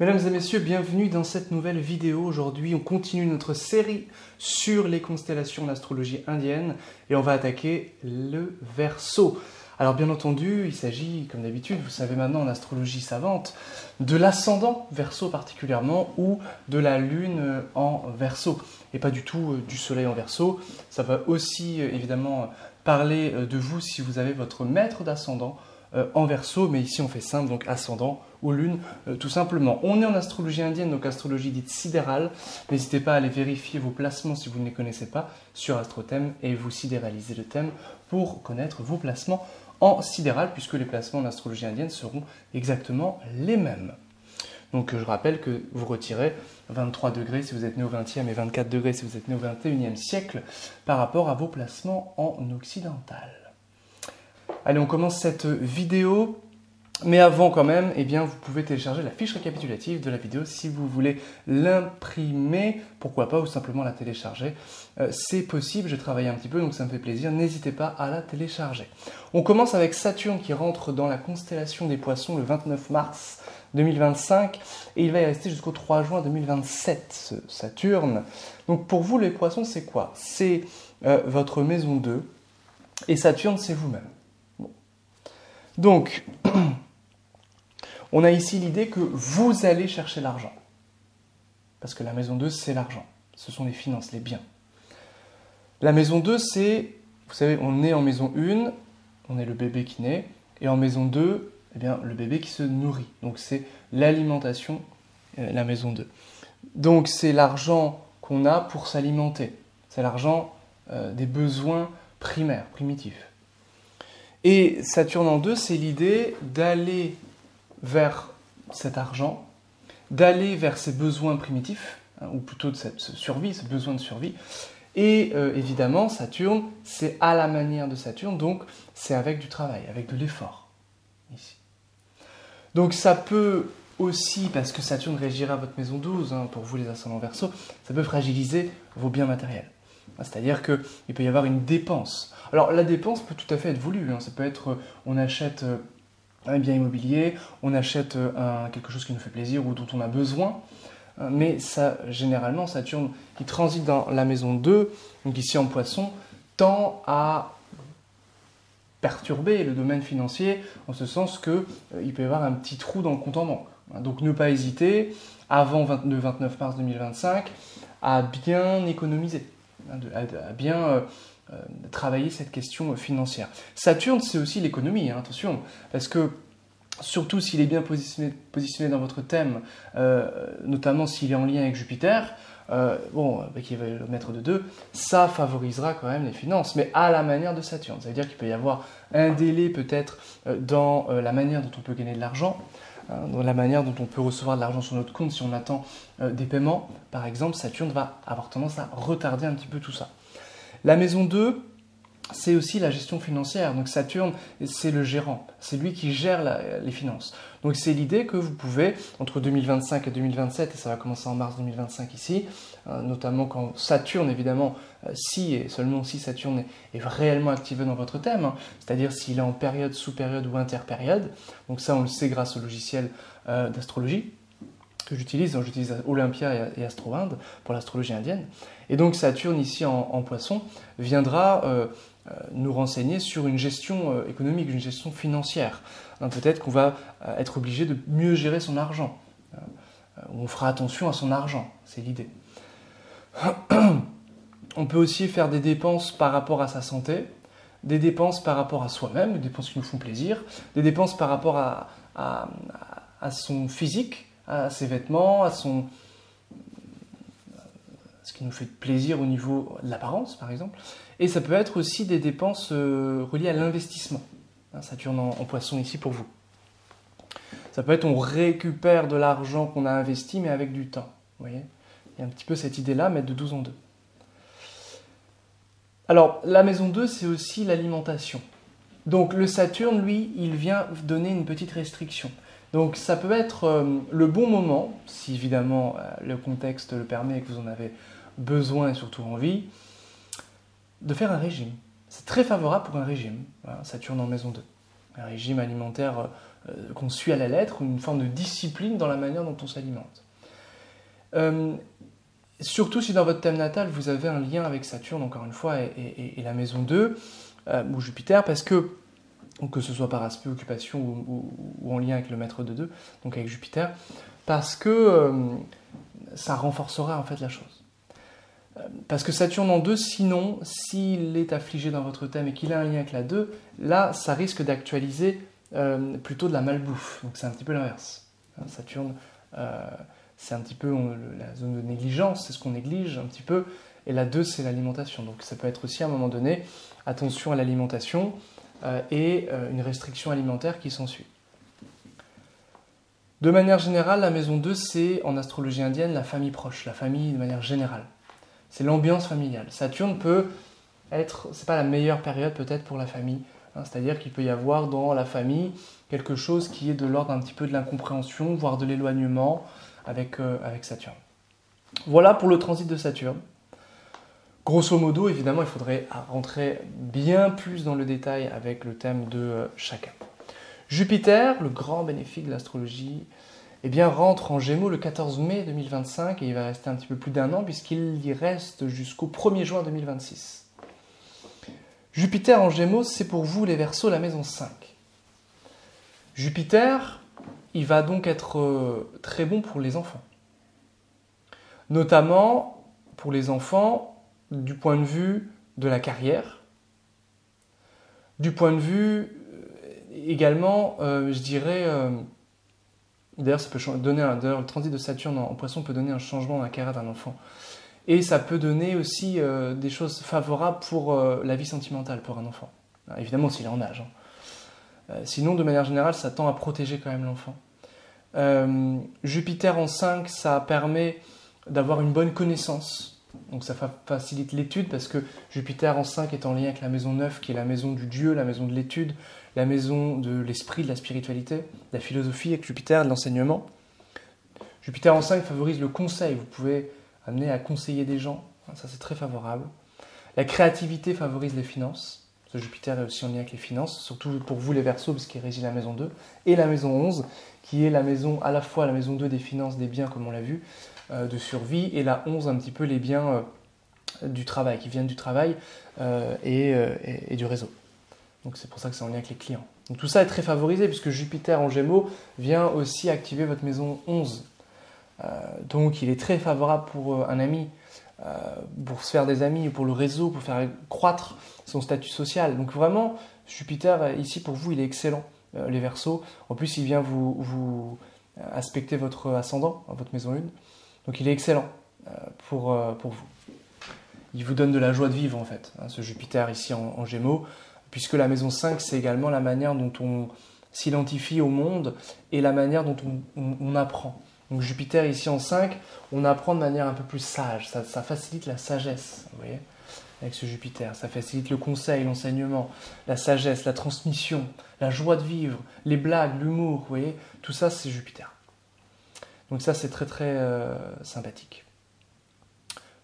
Mesdames et messieurs, bienvenue dans cette nouvelle vidéo. Aujourd'hui, on continue notre série sur les constellations d'astrologie indienne et on va attaquer le Verseau. Alors bien entendu, il s'agit, comme d'habitude, vous savez maintenant en astrologie savante, de l'ascendant Verseau particulièrement ou de la Lune en Verseau et pas du tout du Soleil en Verseau. Ça va aussi évidemment parler de vous si vous avez votre maître d'ascendant en Verseau, mais ici on fait simple, donc ascendant ou lune, tout simplement. On est en astrologie indienne, donc astrologie dite sidérale. N'hésitez pas à aller vérifier vos placements si vous ne les connaissez pas sur AstroThème et vous sidéralisez le thème pour connaître vos placements en sidéral, puisque les placements en astrologie indienne seront exactement les mêmes. Donc je rappelle que vous retirez 23 degrés si vous êtes né au 20e et 24 degrés si vous êtes né au 21e siècle par rapport à vos placements en occidental. Allez, on commence cette vidéo, mais avant quand même, eh bien, vous pouvez télécharger la fiche récapitulative de la vidéo si vous voulez l'imprimer, pourquoi pas, ou simplement la télécharger. C'est possible, j'ai travaillé un petit peu, donc ça me fait plaisir, n'hésitez pas à la télécharger. On commence avec Saturne qui rentre dans la constellation des Poissons le 29 mars 2025, et il va y rester jusqu'au 3 juin 2027, ce Saturne. Donc pour vous, les Poissons, c'est quoi? C'est votre maison 2, et Saturne, c'est vous-même. Donc, on a ici l'idée que vous allez chercher l'argent. Parce que la maison 2, c'est l'argent. Ce sont les finances, les biens. La maison 2, c'est, vous savez, on est en maison 1, on est le bébé qui naît, et en maison 2, eh bien, le bébé qui se nourrit. Donc, c'est l'alimentation, la maison 2. Donc, c'est l'argent qu'on a pour s'alimenter. C'est l'argent des besoins primaires, primitifs. Et Saturne en 2, c'est l'idée d'aller vers cet argent, d'aller vers ses besoins primitifs, hein, ou plutôt de cette survie, ce besoin de survie. Et évidemment, Saturne, c'est à la manière de Saturne, donc c'est avec du travail, avec de l'effort, ici. Donc ça peut aussi, parce que Saturne régira votre maison 12, hein, pour vous les ascendants Verseau, ça peut fragiliser vos biens matériels. C'est-à-dire qu'il peut y avoir une dépense. Alors la dépense peut tout à fait être voulue, hein. Ça peut être, on achète un bien immobilier, on achète quelque chose qui nous fait plaisir ou dont on a besoin, mais ça, généralement, Saturne qui transite dans la maison 2, donc ici en Poisson, tend à perturber le domaine financier, en ce sens qu'il peut y avoir un petit trou dans le compte en banque. Donc ne pas hésiter, avant le 29 mars 2025, à bien économiser, à bien travailler cette question financière. Saturne, c'est aussi l'économie, hein, attention, parce que surtout s'il est bien positionné dans votre thème, notamment s'il est en lien avec Jupiter, qui est le maître de 2, ça favorisera quand même les finances, mais à la manière de Saturne. Ça veut dire qu'il peut y avoir un délai peut-être dans la manière dont on peut gagner de l'argent, dans la manière dont on peut recevoir de l'argent sur notre compte si on attend des paiements. Par exemple, Saturne va avoir tendance à retarder un petit peu tout ça. La maison 2, c'est aussi la gestion financière. Donc Saturne, c'est le gérant. C'est lui qui gère les finances. Donc c'est l'idée que vous pouvez, entre 2025 et 2027, et ça va commencer en mars 2025 ici, notamment quand Saturne, évidemment, si et seulement si Saturne est réellement activé dans votre thème, hein, c'est-à-dire s'il est en période, sous-période ou interpériode. Donc ça, on le sait grâce au logiciel d'astrologie que j'utilise. J'utilise Olympia et AstroInd pour l'astrologie indienne. Et donc Saturne, ici en Poisson, viendra nous renseigner sur une gestion économique, une gestion financière. Hein, peut-être qu'on va être obligé de mieux gérer son argent. On fera attention à son argent, c'est l'idée. On peut aussi faire des dépenses par rapport à sa santé, des dépenses par rapport à soi-même, des dépenses qui nous font plaisir, des dépenses par rapport à son physique, à ses vêtements, à ce qui nous fait plaisir au niveau de l'apparence, par exemple. Et ça peut être aussi des dépenses reliées à l'investissement. Saturne en Poisson ici pour vous. Ça peut être on récupère de l'argent qu'on a investi, mais avec du temps. Vous voyez, il y a un petit peu cette idée-là, mettre de 12 en 2. Alors, la maison 2, c'est aussi l'alimentation. Donc, le Saturne, lui, il vient donner une petite restriction. Donc, ça peut être le bon moment, si évidemment le contexte le permet et que vous en avez besoin et surtout envie, de faire un régime. C'est très favorable pour un régime, voilà, Saturne en maison 2. Un régime alimentaire qu'on suit à la lettre, une forme de discipline dans la manière dont on s'alimente. Surtout si dans votre thème natal, vous avez un lien avec Saturne, encore une fois, et la maison 2, ou Jupiter, parce que ce soit par aspect occupation ou en lien avec le maître de 2, donc avec Jupiter, parce que ça renforcera en fait la chose. Parce que Saturne en 2, sinon, s'il est affligé dans votre thème et qu'il a un lien avec la 2, là, ça risque d'actualiser plutôt de la malbouffe. Donc c'est un petit peu l'inverse. Saturne, c'est un petit peu la zone de négligence, c'est ce qu'on néglige un petit peu, et la 2, c'est l'alimentation. Donc ça peut être aussi à un moment donné, attention à l'alimentation et une restriction alimentaire qui s'ensuit. De manière générale, la maison 2, c'est en astrologie indienne la famille proche, la famille de manière générale. C'est l'ambiance familiale. Saturne peut être, c'est pas la meilleure période peut-être pour la famille, c'est-à-dire qu'il peut y avoir dans la famille quelque chose qui est de l'ordre un petit peu de l'incompréhension, voire de l'éloignement avec Saturne. Voilà pour le transit de Saturne. Grosso modo, évidemment, il faudrait rentrer bien plus dans le détail avec le thème de chacun. Jupiter, le grand bénéfique de l'astrologie, eh bien, rentre en Gémeaux le 14 mai 2025 et il va rester un petit peu plus d'1 an puisqu'il y reste jusqu'au 1er juin 2026. Jupiter en Gémeaux, c'est pour vous les Verseaux la maison 5. Jupiter, il va donc être très bon pour les enfants. Notamment pour les enfants du point de vue de la carrière, du point de vue également, je dirais... D'ailleurs, ça peut donner le transit de Saturne en Poisson peut donner un changement dans la carrière d'un enfant. Et ça peut donner aussi des choses favorables pour la vie sentimentale pour un enfant. Alors, évidemment, s'il est en âge. Sinon, de manière générale, ça tend à protéger quand même l'enfant. Jupiter en 5, ça permet d'avoir une bonne connaissance. Donc ça facilite l'étude parce que Jupiter en 5 est en lien avec la maison 9 qui est la maison du Dieu, la maison de l'étude, la maison de l'esprit, de la spiritualité, de la philosophie avec Jupiter, de l'enseignement. Jupiter en 5 favorise le conseil, vous pouvez amener à conseiller des gens, ça c'est très favorable. La créativité favorise les finances, parce que Jupiter est aussi en lien avec les finances, surtout pour vous les Verseaux parce qu'il régit la maison 2, et la maison 11 qui est la maison, à la fois la maison 2 des finances, des biens comme on l'a vu, de survie, et la 11 un petit peu les biens du travail, qui viennent du travail et du réseau. Donc c'est pour ça que c'est en lien avec les clients. Donc tout ça est très favorisé puisque Jupiter en Gémeaux vient aussi activer votre maison 11. Donc il est très favorable pour un ami, pour se faire des amis, pour le réseau, pour faire croître son statut social. Donc vraiment, Jupiter ici pour vous il est excellent, les Verseaux. En plus il vient vous aspecter votre ascendant, votre maison 1. Donc il est excellent pour vous. Il vous donne de la joie de vivre en fait, ce Jupiter ici en Gémeaux, puisque la maison 5 c'est également la manière dont on s'identifie au monde et la manière dont on apprend. Donc Jupiter ici en 5, on apprend de manière un peu plus sage, ça facilite la sagesse, vous voyez, avec ce Jupiter. Ça facilite le conseil, l'enseignement, la sagesse, la transmission, la joie de vivre, les blagues, l'humour, vous voyez, tout ça c'est Jupiter. Donc ça, c'est très très sympathique.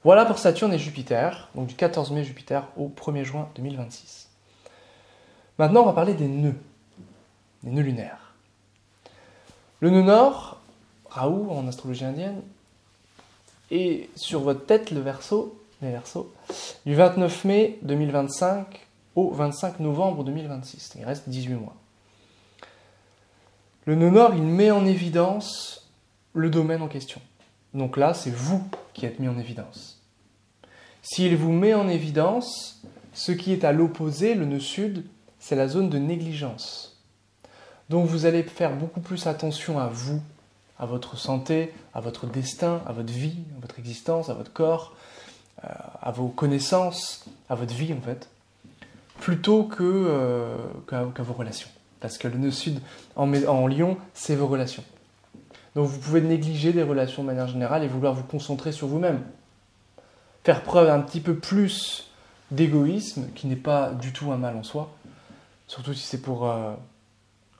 Voilà pour Saturne et Jupiter, donc du 14 mai Jupiter au 1er juin 2026. Maintenant, on va parler des nœuds lunaires. Le nœud nord, Rahu en astrologie indienne, est sur votre tête le Verseau, les Verseaux, du 29 mai 2025 au 25 novembre 2026. Il reste 18 mois. Le nœud nord, il met en évidence le domaine en question. Donc là, c'est vous qui êtes mis en évidence. S'il vous met en évidence, ce qui est à l'opposé, le nœud sud, c'est la zone de négligence. Donc vous allez faire beaucoup plus attention à vous, à votre santé, à votre destin, à votre vie, à votre existence, à votre corps, à vos connaissances, à votre vie en fait, plutôt qu'à vos relations. Parce que le nœud sud en Lion, c'est vos relations. Donc vous pouvez négliger des relations de manière générale et vouloir vous concentrer sur vous-même. Faire preuve un petit peu plus d'égoïsme, qui n'est pas du tout un mal en soi, surtout si c'est pour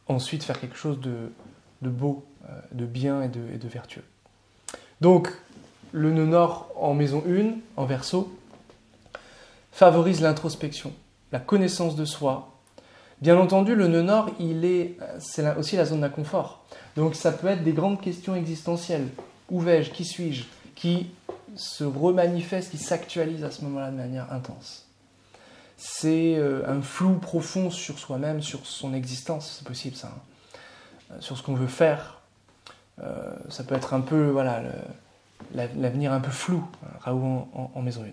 ensuite faire quelque chose de beau, de bien et de vertueux. Donc, le nœud nord en maison 1, en Verseau, favorise l'introspection, la connaissance de soi, Bien entendu, le nœud nord, c'est aussi la zone d'inconfort. Donc ça peut être des grandes questions existentielles. Où vais-je? Qui suis-je? Qui se remanifestent, qui s'actualisent à ce moment-là de manière intense. C'est un flou profond sur soi-même, sur son existence, c'est possible ça, hein. Sur ce qu'on veut faire. Ça peut être un peu, voilà, l'avenir un peu flou, hein, Raoult en maison 1.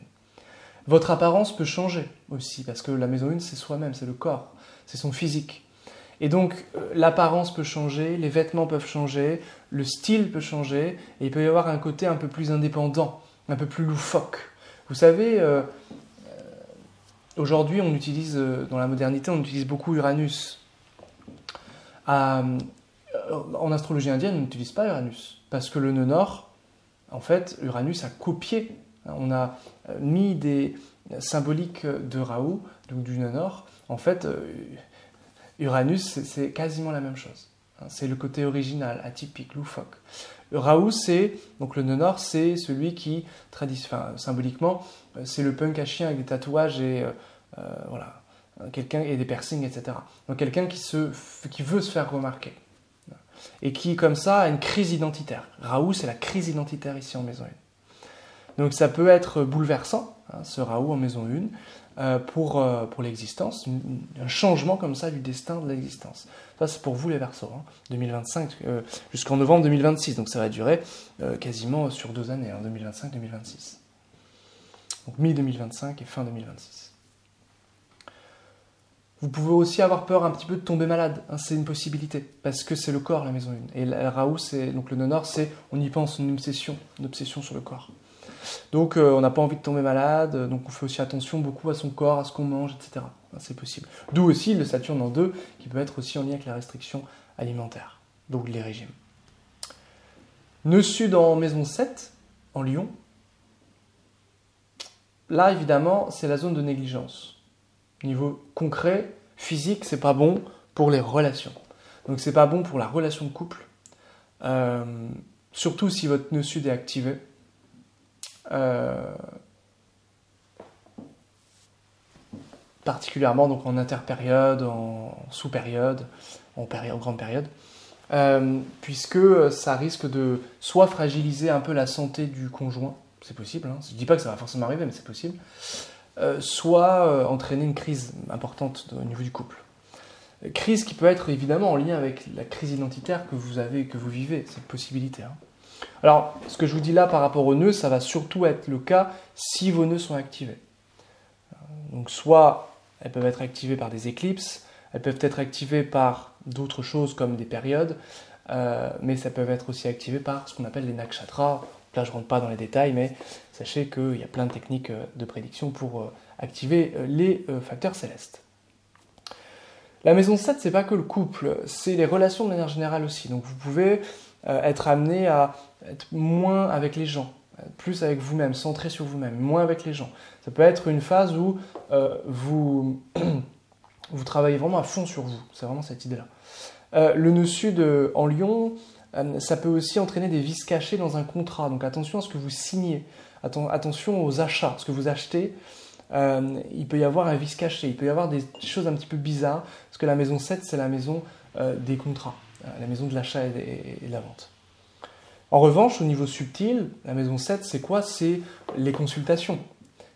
Votre apparence peut changer aussi, parce que la maison 1, c'est soi-même, c'est le corps, c'est son physique. Et donc, l'apparence peut changer, les vêtements peuvent changer, le style peut changer, et il peut y avoir un côté un peu plus indépendant, un peu plus loufoque. Vous savez, aujourd'hui, on utilise, dans la modernité, on utilise beaucoup Uranus. En astrologie indienne, on n'utilise pas Uranus, parce que le nœud nord, en fait, Uranus a copié. On a mis des symboliques de Raoult, donc du nœud nord. En fait, Uranus, c'est quasiment la même chose. C'est le côté original, atypique, loufoque. Raoult, donc le nœud nord, c'est celui qui, symboliquement, c'est le punk à chien avec des tatouages et voilà, quelqu'un et des piercings, etc. Donc quelqu'un qui veut se faire remarquer et qui, comme ça, a une crise identitaire. Raoult, c'est la crise identitaire ici en maison 1. Donc ça peut être bouleversant, hein, ce Raoult en maison 1, pour l'existence, un changement comme ça du destin de l'existence. Ça, c'est pour vous les Verseaux, hein, 2025 jusqu'en novembre 2026, donc ça va durer quasiment sur 2 années, hein, 2025-2026. Donc mi-2025 et fin 2026. Vous pouvez aussi avoir peur un petit peu de tomber malade, hein, c'est une possibilité, parce que c'est le corps la maison 1. Et Raoult, donc le nœud nord, on y pense, une obsession sur le corps. Donc on n'a pas envie de tomber malade, donc on fait aussi attention beaucoup à son corps, à ce qu'on mange, etc. C'est possible. D'où aussi le Saturne en 2, qui peut être aussi en lien avec la restriction alimentaire, donc les régimes. Nœud sud en maison 7, en Lion. Là, évidemment, c'est la zone de négligence. Niveau concret, physique, c'est pas bon pour les relations. Donc c'est pas bon pour la relation de couple, surtout si votre nœud sud est activé. Particulièrement donc en interpériode, en sous-période, en grande période, puisque ça risque de soit fragiliser un peu la santé du conjoint, c'est possible, hein, je ne dis pas que ça va forcément arriver, mais c'est possible, soit entraîner une crise importante au niveau du couple. Crise qui peut être évidemment en lien avec la crise identitaire que vous vivez, c'est une possibilité, hein. Alors, ce que je vous dis là par rapport aux nœuds, ça va surtout être le cas si vos nœuds sont activés. Donc, soit elles peuvent être activées par des éclipses, elles peuvent être activées par d'autres choses comme des périodes, mais ça peut être aussi activé par ce qu'on appelle les nakshatras. Là, je ne rentre pas dans les détails, mais sachez qu'il y a plein de techniques de prédiction pour activer les facteurs célestes. La maison 7, c'est pas que le couple, c'est les relations de manière générale aussi. Donc, vous pouvez être amené à être moins avec les gens, plus avec vous-même, centré sur vous-même, moins avec les gens. Ça peut être une phase où vous travaillez vraiment à fond sur vous, c'est vraiment cette idée-là. Le nœud sud en Lion, ça peut aussi entraîner des vices cachés dans un contrat, donc attention à ce que vous signez, attention aux achats, ce que vous achetez, il peut y avoir un vice caché, il peut y avoir des choses un petit peu bizarres, parce que la maison 7, c'est la maison des contrats, la maison de l'achat et de la vente. En revanche, au niveau subtil, la maison 7, c'est quoi? C'est les consultations,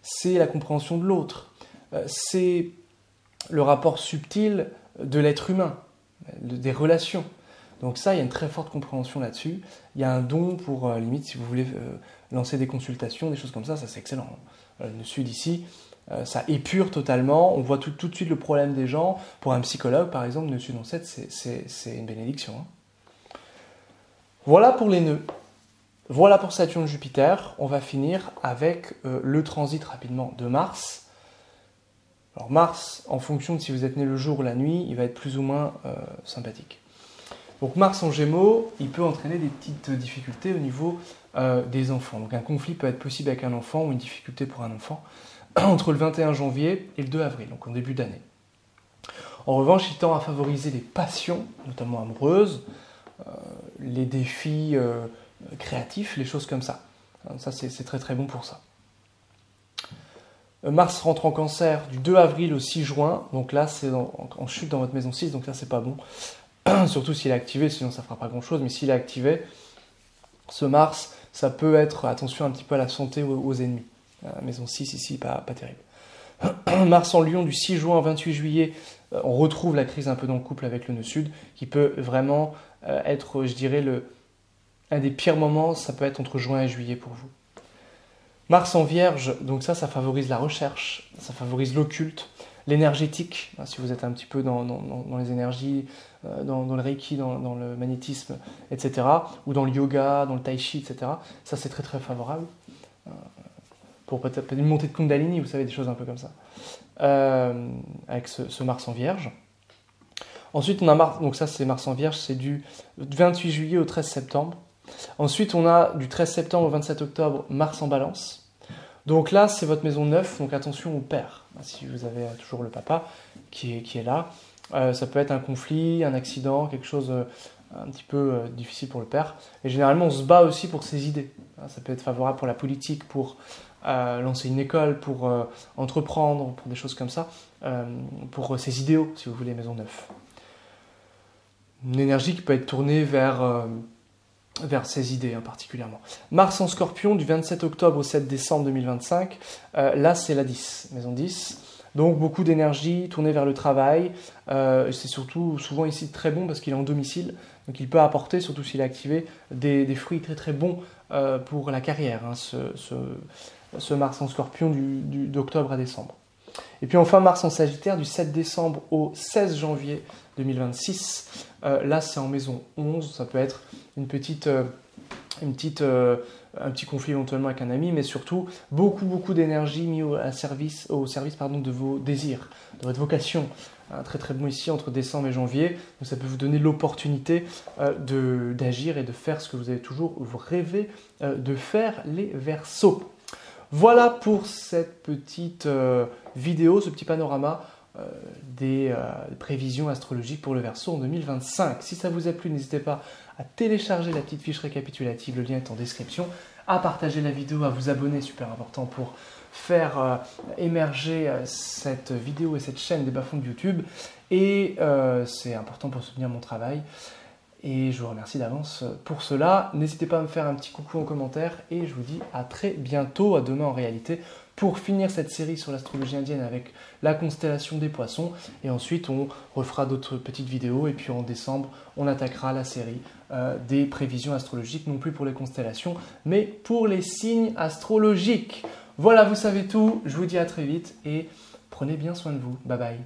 c'est la compréhension de l'autre, c'est le rapport subtil de l'être humain, des relations. Donc ça, il y a une très forte compréhension là-dessus. Il y a un don pour, limite, si vous voulez lancer des consultations, des choses comme ça c'est excellent. Le sud ici, ça épure totalement. On voit tout de suite le problème des gens. Pour un psychologue, par exemple, le sud en 7, c'est une bénédiction, hein. Voilà pour les nœuds. Voilà pour Saturne-Jupiter. On va finir avec le transit rapidement de Mars. Alors Mars, en fonction de si vous êtes né le jour ou la nuit, il va être plus ou moins sympathique. Donc Mars en Gémeaux, il peut entraîner des petites difficultés au niveau des enfants. Donc un conflit peut être possible avec un enfant ou une difficulté pour un enfant entre le 21 janvier et le 2 avril, donc en début d'année. En revanche, il tend à favoriser les passions, notamment amoureuses, les défis créatifs, les choses comme ça. Ça, c'est très très bon pour ça. Mars rentre en Cancer du 2 avril au 6 juin, donc là c'est en chute dans votre maison 6, donc là c'est pas bon. Surtout s'il est activé, sinon ça fera pas grand chose, mais s'il est activé, ce Mars, ça peut être, attention un petit peu à la santé, aux ennemis. Maison 6 ici, pas terrible. Mars en Lion du 6 juin au 28 juillet, on retrouve la crise un peu dans le couple avec le nœud sud, qui peut vraiment être, je dirais, un des pires moments, ça peut être entre juin et juillet pour vous. Mars en Vierge, donc ça favorise la recherche, ça favorise l'occulte, l'énergétique, si vous êtes un petit peu dans les énergies, dans le Reiki, dans le magnétisme, etc., ou dans le yoga, dans le tai chi, etc. Ça c'est très très favorable. Pour peut-être une montée de Kundalini, vous savez, des choses un peu comme ça, avec ce Mars en Vierge. Ensuite, on a Mars, donc ça c'est Mars en Vierge, c'est du 28 juillet au 13 septembre. Ensuite, on a du 13 septembre au 27 octobre, Mars en Balance. Donc là, c'est votre maison 9, donc attention au père. Si vous avez toujours le papa qui est là, ça peut être un conflit, un accident, quelque chose un petit peu difficile pour le père. Et généralement, on se bat aussi pour ses idées. Ça peut être favorable pour la politique, pour lancer une école, pour entreprendre, pour des choses comme ça, pour ses idéaux, si vous voulez, maison 9. Une énergie qui peut être tournée vers ses idées particulièrement. Mars en Scorpion du 27 octobre au 7 décembre 2025, là c'est la 10, maison 10. Donc beaucoup d'énergie tournée vers le travail. C'est surtout souvent ici très bon parce qu'il est en domicile, donc il peut apporter, surtout s'il est activé, des fruits très très bons pour la carrière, ce Mars en Scorpion d'octobre à décembre. Et puis enfin Mars en Sagittaire du 7 décembre au 16 janvier 2026. Là c'est en maison 11, ça peut être un petit conflit éventuellement avec un ami, mais surtout beaucoup d'énergie mise au service de vos désirs, de votre vocation. Très très bon ici entre décembre et janvier, donc ça peut vous donner l'opportunité d'agir et de faire ce que vous avez toujours rêvé de faire, les Verseaux. Voilà pour cette petite vidéo, ce petit panorama des prévisions astrologiques pour le Verseau en 2025. Si ça vous a plu, n'hésitez pas à télécharger la petite fiche récapitulative, le lien est en description, à partager la vidéo, à vous abonner, super important pour faire émerger cette vidéo et cette chaîne des bas-fonds de YouTube. Et c'est important pour soutenir mon travail. Et je vous remercie d'avance pour cela. N'hésitez pas à me faire un petit coucou en commentaire et je vous dis à très bientôt, à demain en réalité, pour finir cette série sur l'astrologie indienne avec la constellation des poissons. Et ensuite, on refera d'autres petites vidéos. Et puis en décembre, on attaquera la série des prévisions astrologiques, non plus pour les constellations, mais pour les signes astrologiques. Voilà, vous savez tout. Je vous dis à très vite et prenez bien soin de vous. Bye bye.